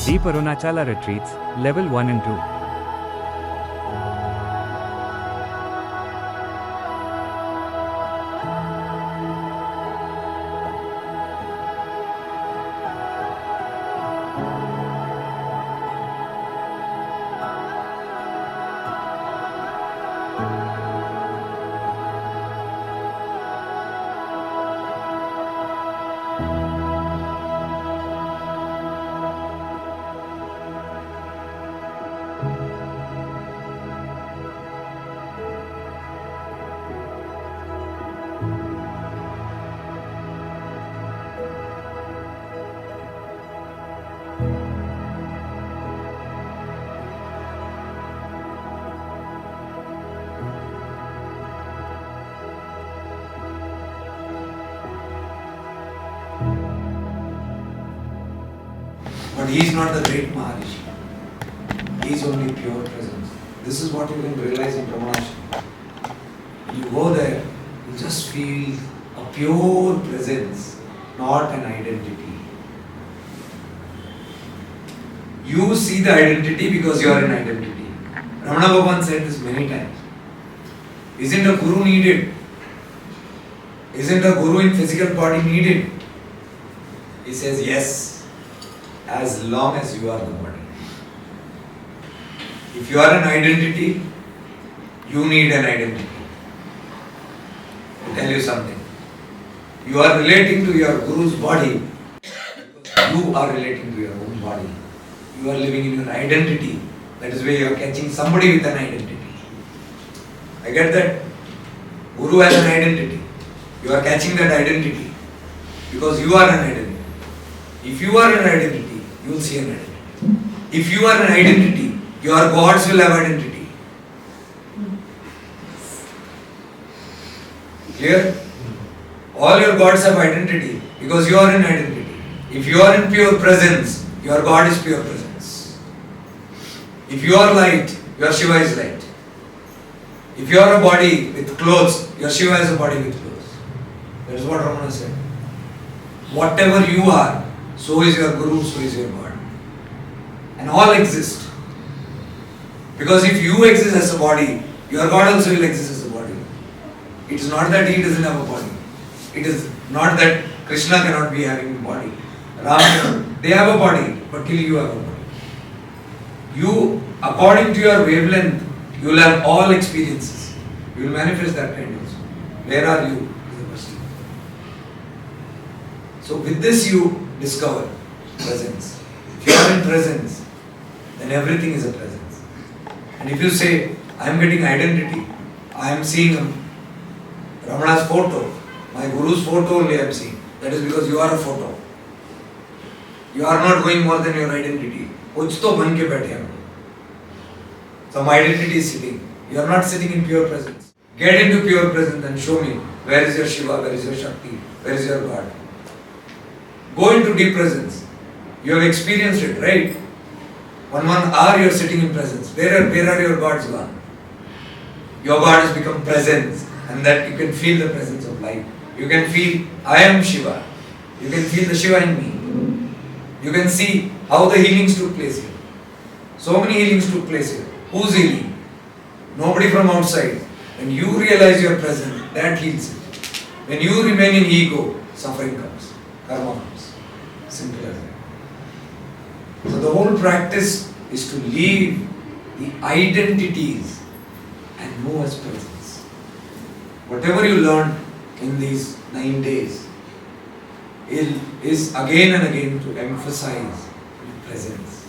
Deep Arunachala Retreats, Level 1 and 2. But he is not the great Maharishi. He is only pure presence. This is what you can realize in Brahmanashram. You go there, you just feel a pure presence, not an identity. You see the identity because you are an identity. Ramana Bhavan said this many times. Isn't a guru needed? Isn't a guru in physical body needed? He says yes, as long as you are the body. If you are an identity, you need an identity. I'll tell you something. You are relating to your guru's body because you are relating to your own body. You are living in your identity. That is why you are catching somebody with an identity. I get that. Guru has an identity. You are catching that identity because you are an identity. If you are an identity, you will see an identity. If you are an identity, your gods will have identity. Clear? All your gods have identity because you are in identity. If you are in pure presence, your God is pure presence. If you are light, your Shiva is light. If you are a body with clothes, your Shiva is a body with clothes. That is what Ramana said. Whatever you are, so is your Guru, so is your God. And all exist. Because if you exist as a body, your God also will exist as a body. It is not that he doesn't have a body. It is not that Krishna cannot be having a body. Ram, they have a body, but till you have a body. You, according to your wavelength, you will have all experiences. You will manifest that kind also. Where are you? Is the question. So with this you discover presence. If you are in presence, then everything is a presence. And if you say, I am getting identity, I am seeing Ramana's photo, my Guru's photo only I am seeing. That is because you are a photo. You are not going more than your identity. कुछ तो बन के बैठे हैं. Some identity is sitting. You are not sitting in pure presence. Get into pure presence and show me where is your Shiva, where is your Shakti, where is your God. Go into deep presence. You have experienced it, right? 1 hour you are sitting in presence. Where are your gods gone? Your God has become presence, and that you can feel the presence of light. You can feel, I am Shiva. You can feel the Shiva in me. You can see how the healings took place here. So many healings took place here. Who's healing? Nobody from outside. When you realize your presence, that heals it. When you remain in ego, suffering comes. Karma comes. Simple as that. So the whole practice is to leave the identities and move as presence. Whatever you learn in these 9 days is again and again to emphasize your presence.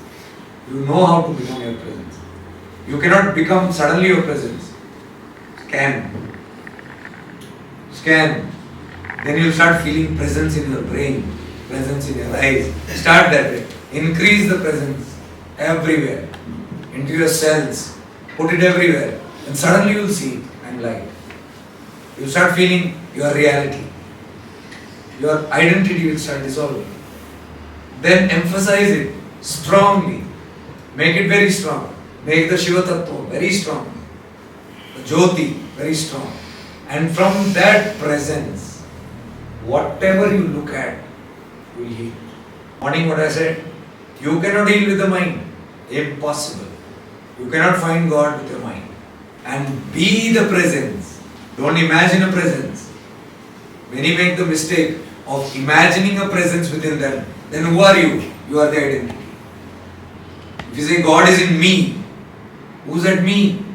You know how to become your presence. You cannot become suddenly your presence. Scan. Then you start feeling presence in your brain, presence in your eyes. Start that way. Increase the presence everywhere. Into your cells. Put it everywhere. And suddenly you will see, I'm light. You start feeling your reality. Your identity will start dissolving. Then emphasize it strongly. Make it very strong. Make the Shiva Tattva very strong. The Jyoti very strong. And from that presence, whatever you look at will heal. Morning what I said, You cannot heal with the mind. Impossible. You cannot find God with your mind. And be the presence. Don't imagine a presence. Many make the mistake of imagining a presence within them. Then who are you? You are the identity. If you say God is in me, who's that me?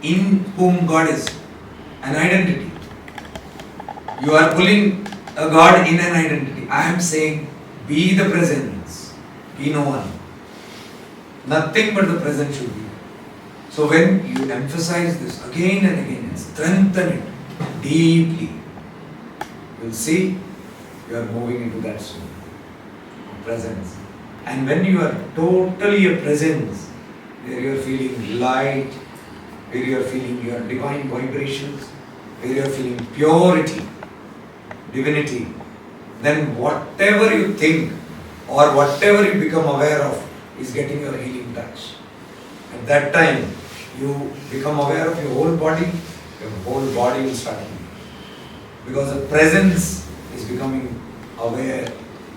In whom God is. An identity. You are pulling a God in an identity. I am saying be the presence. Be no one. Nothing but the present should be. So when you emphasize this again and again and strengthen it deeply, you will see you are moving into that zone of presence. And when you are totally a presence, where you are feeling light, where you are feeling your divine vibrations, where you are feeling purity, divinity, then whatever you think or whatever you become aware of is getting your healing touch. At that time, you become aware of your whole body will start healing. Because the presence is becoming aware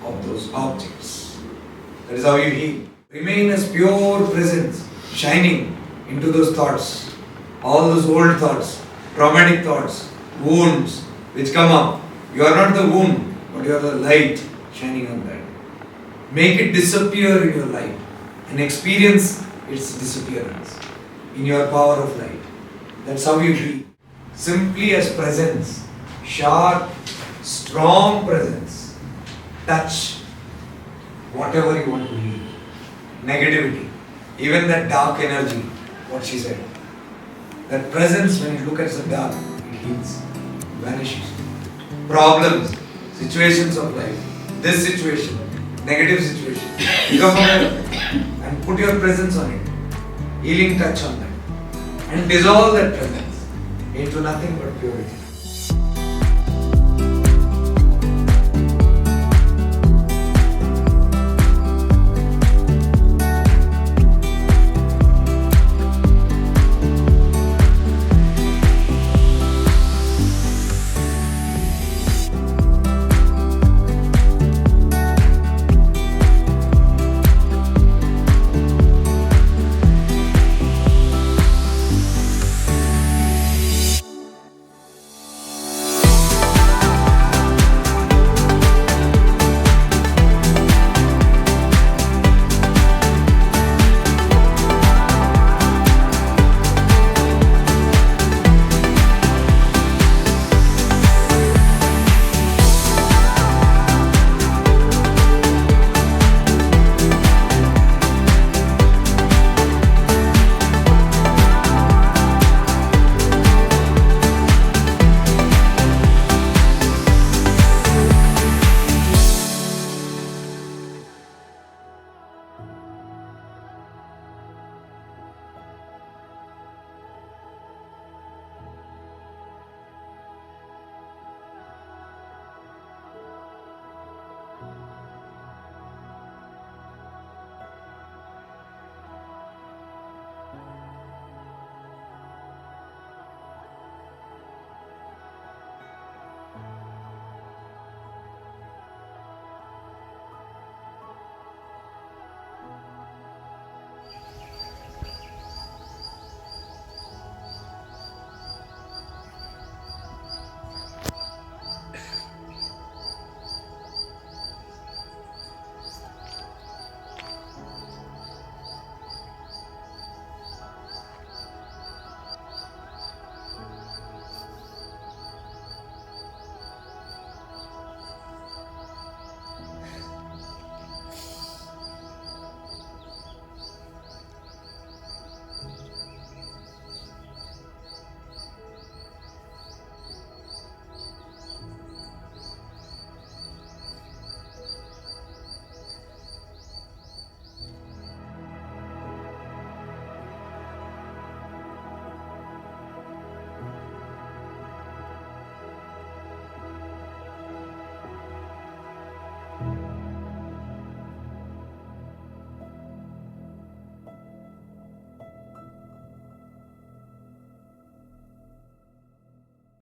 of those objects. That is how you heal. Remain as pure presence, shining into those thoughts, all those old thoughts, traumatic thoughts, wounds which come up. You are not the wound, but you are the light shining on that. Make it disappear in your life and experience its disappearance in your power of light. That's how you be. Simply as presence, sharp, strong presence. Touch whatever you want to heal. Negativity, even that dark energy, what she said. That presence, when you look at the dark, it heals, vanishes. Problems, situations of life, this situation, negative situation, become aware of it and put your presence on it, healing touch on that, and dissolve that presence into nothing but purity.